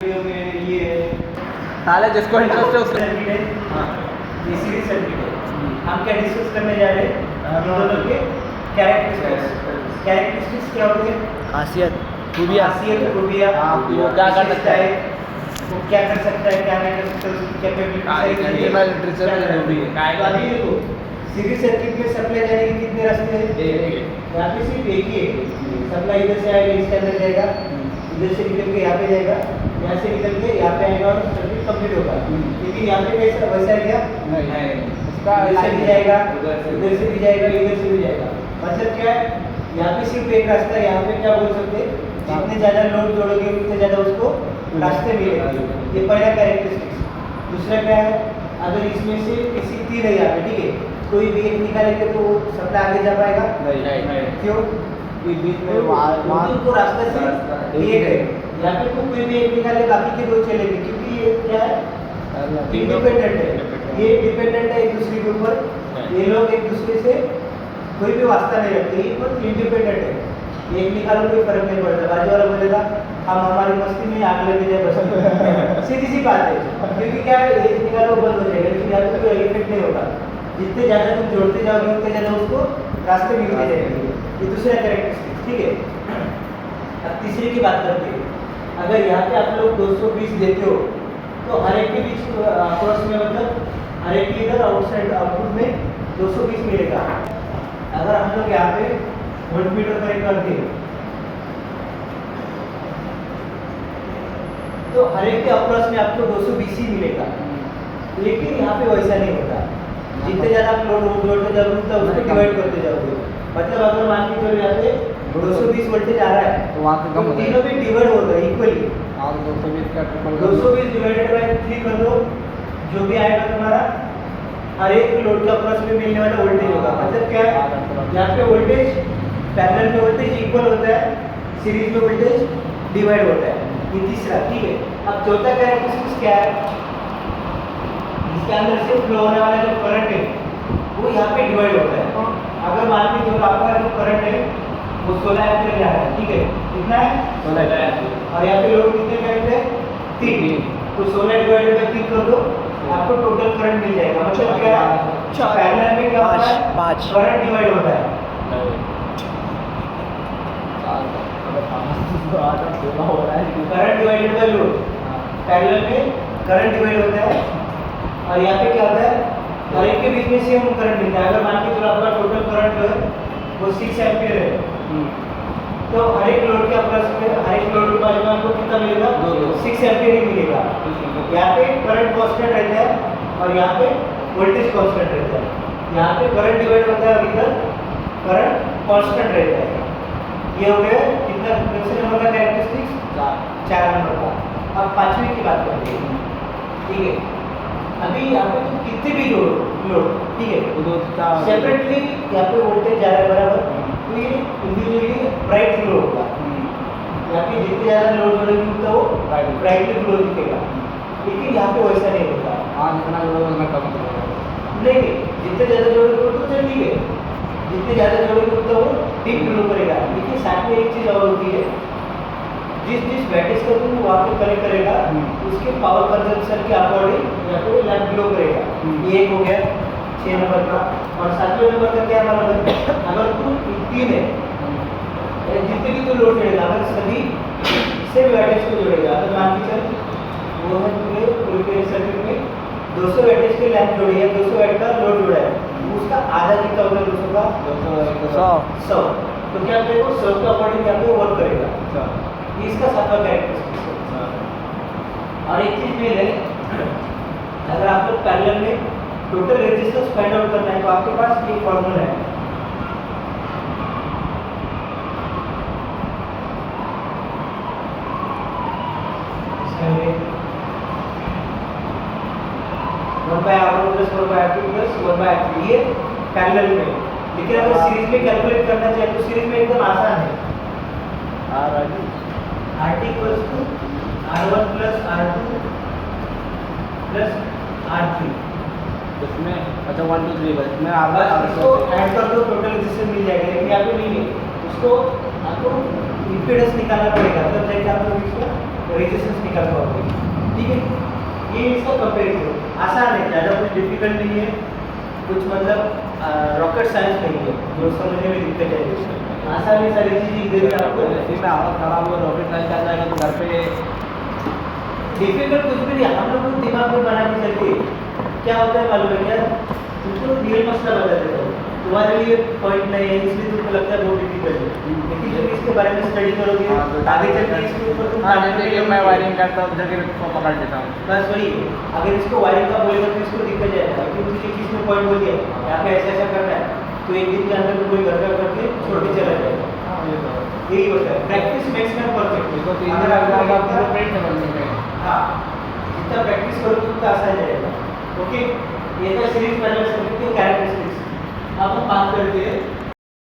Video में ये साले जिसको इंटरेस्ट है उसको सर्किट है, ये सीरीज सर्किट है। हम क्या डिस्कस करने जा रहे हैं, इन दोनों के कैरेक्टरिस्टिक्स क्या होते हैं, खासियत खूबियाँ खासियत खूबियाँ, वो क्या कर सकता है, वो क्या कर सकता है, क्या नहीं कर सकता, उसकी कैपेबिलिटी। तो अभी देखो सीरीज सर्किट में सप्लाई जाने के कितने रास्ते हैं, यहाँ पे सिर्फ एक ही है। सप्लाई इधर से आएगा, इसके अंदर जाएगा, इधर से निकल के यहाँ पे जाएगा, यहाँ से निकल के यहाँ पे आएगा और सर्किट कंप्लीट होगा। लेकिन यहाँ पे कैसा वैसा है क्या, इधर से भी जाएगा, इधर से भी जाएगा, इधर से भी जाएगा। मतलब क्या है, यहाँ पे सिर्फ एक रास्ता है। यहाँ पे क्या बोल सकते हैं, जितने ज़्यादा लोड जोड़ोगे उतने ज़्यादा उसको रास्ते मिलेंगे। ये पहला कैरेक्टरिस्टिक्स। दूसरा क्या है, अगर इसमें से किसी तीन है यहाँ पे, ठीक है, कोई भी एक निकालेंगे तो वो सप्लाई आगे जा पाएगा नहीं। क्यों, बीच में उनको रास्ता से एक है। यहाँ पे तो कोई भी एक निकाले, बाकी के दो चलेंगे, क्योंकि ये क्या है, इंडिपेंडेंट है। ये डिपेंडेंट है एक दूसरे के ऊपर। ये लोग एक दूसरे से कोई भी वास्ता नहीं रखते, ये खुद इंडिपेंडेंट है। एक निकालो कोई फर्क नहीं पड़ता, बाजू वाला बोलेगा हम हमारी मस्ती में आग लगे जाए बस। सीधी सी बात है, क्योंकि क्या है, एक निकालो बंद हो जाएगा, लेकिन यहाँ पे कोई इफेक्ट नहीं होगा। जितने ज़्यादा तुम जोड़ते जाओगे उतने ज़्यादा उसको रास्ते मिलते जाएंगे। ये दूसरा कैरेक्टरिस्टिक, ठीक है। अब तीसरे की बात करते हैं। अगर यहाँ पे आप लोग 220 देते हो तो हर एक के बीच क्रॉस में, मतलब हर एक इधर आउटसाइड आउटपुट में 220 मिलेगा। अगर हम लोग यहाँ पे वोल्ट मीटर कनेक्ट करते हैं तो हर एक के अक्रॉस में आपको 220 ही मिलेगा। लेकिन यहाँ पे वैसा नहीं होता। जितने ज़्यादा आप लोड जोड़ते जाओगे उतना उसको डिवाइड करते जाओगे। मतलब अगर मान के चलो यहाँ पे 220 वोल्टेज आ रहा है तो वहाँ से कम हो तीनों भी डिवाइड होगा इक्वली। 220 डिवाइडेड बाय 3 कर दो, जो भी आएगा तुम्हारा हर एक लोड के अक्रॉस में मिलने वाला वोल्टेज होगा। मतलब क्या है, यहाँ पे वोल्टेज पैरेलल में वोल्टेज इक्वल होता है, सीरीज में वोल्टेज डिवाइड होता है। ये तीसरा, ठीक है। अब चौथा कैरेक्टरिस्टिक्स क्या है, इसके अंदर से फ्लो होने वाला जो करंट है वो यहाँ पे डिवाइड होता है। अगर मान लीजिए जो आपका जो करंट है वो 16 एम्पीयर जा रहा है, ठीक है, कितना है 16 एम्पीयर, और यहाँ पे लोड कितने करंट है 3, तो 16 डिवाइडेड बाय 3 कर दो, आपको टोटल करंट मिल जाएगा। मतलब क्या है, पैरेलल में क्या होता है, करंट डिवाइड होता है। Current divided by load, parallel में करंट डिवाइड होता है। और यहाँ पे क्या होता है, हर एक के बीच में सेम करंट मिलता है। अगर मान के चलो आपका टोटल करंट जो है वो 6 एम्पीयर है, तो हर एक लोड के अक्रॉस में, हर एक लोड के बाजू में आपको कितना मिलेगा, 6 एम्पीयर ही मिलेगा। यहाँ पे करंट कांस्टेंट रहता है और यहाँ पे वोल्टेज कांस्टेंट रहता है। यहाँ पे करंट डिवाइड होता है और इधर करंट कांस्टेंट रहता है। ये हो गया कितना नंबर का कैरेक्टरिस्टिक्स, 4 नंबर का। अब पांचवी की बात करते हैं, ठीक है। अभी यहाँ पे तो कितने भी लोड, ठीक है, सेपरेटली यहाँ पे वोल्टेज जा रहा है बराबर, तो ये इंडिविजुअली ब्राइट ग्लो होगा। यहाँ पे जितने ज़्यादा लोड जोड़ेंगे उतना वो ब्राइटली ग्लो दिखेगा। लेकिन यहाँ पे वैसा नहीं होता। नहीं, जितने ज़्यादा जोड़ेंगे उतना तो ठीक है, जितने ज़्यादा जोड़ेंगे उतना वो डीप ग्लो करेगा। लेकिन साथ में एक चीज़ और होती है, जिस बैटरीज का तुम वहाँ पे कनेक्ट करेगा उसके पावर कंजम्पशन के अकॉर्डिंग या तो लैंप ग्लो करेगा। ये एक हो गया 6 नंबर का। और 7वें नंबर का क्या मतलब है, अगर तुम 3 है, जितने भी तुम लोड जोड़ेगा, अगर सभी सेम बैटरीज को जोड़ेगा, अगर मान के चल वो है तुम्हें पूरे सर्किट में 200 बैटरीज के लैंप जोड़े या 200 वाट का लोड जोड़ा है, उसका आधा कितना होगा 200 का 100। तो क्या करेगा, 100 के अकॉर्डिंग यहाँ पे वर्क करेगा। इसका 7वां कैरेक्टरिस्टिक्स है। और एक चीज मेल है, अगर आप लोग पैरेलल में टोटल रेजिस्टेंस फाइंड आउट करना है तो आपके पास एक फॉर्मूला है, ये पैरेलल में। लेकिन अगर सीरीज में कैलकुलेट करना चाहिए तो सीरीज में एकदम आसान है। RT equals to R1 plus R2 plus R3। इसमें अच्छा 1 2 3 इसमें इसको ऐड कर दो, टोटल रेजिस्टेंस मिल जाएगा। लेकिन यहाँ पे नहीं है, उसको आपको इम्पीडेंस निकालना पड़ेगा, तब जाके आप लोग इसको रेजिस्टेंस निकाल पाओगे। ठीक है, ये इसका कंपेरिजन आसान है, ज़्यादा कुछ डिफिकल्ट नहीं है, कुछ मतलब रॉकेट साइंस नहीं है जो समझने में दिक्कत है। आसान है, सारी चीज़ इधर ही आपको। इसी में आवाज़ खराब हुआ रॉकेट साइंस आ जाएगा तो घर पे डिफिकल्ट कुछ भी नहीं, हम लोग को दिमाग में बना के चलते क्या होता है मालूम है क्या, तुमको रियल मसला बता देता हूँ, तुम्हारे लिए पॉइंट नहीं है इसलिए तुमको लगता है बहुत डिफिकल्ट है, लेकिन जब इसके बारे में स्टडी करोगे आगे चल के इसके ऊपर तुम हाँ, जैसे कि मैं वायरिंग करता हूँ जगह को पकड़ लेता हूँ। बस वही है। अगर इसको वायरिंग का बोलेगा तो इसको दिक्कत जाएगा, लेकिन तुझे किसने पॉइंट बोल दिया यहाँ पे ऐसा ऐसा करना है, तो एक दिन के अंदर कोई घर का करके छोड़ के चला जाएगा। यही होता है, प्रैक्टिस मेक्स मैन परफेक्ट। इसको 3 दिन लग जाएगा पूरा पेट से बनने में। हाँ, जितना प्रैक्टिस करोगे उतना आसान जाएगा। ओके, ये था सीरीज पैनल सर्किट के कैरेक्टरिस्टिक्स। अब हम बात करते हैं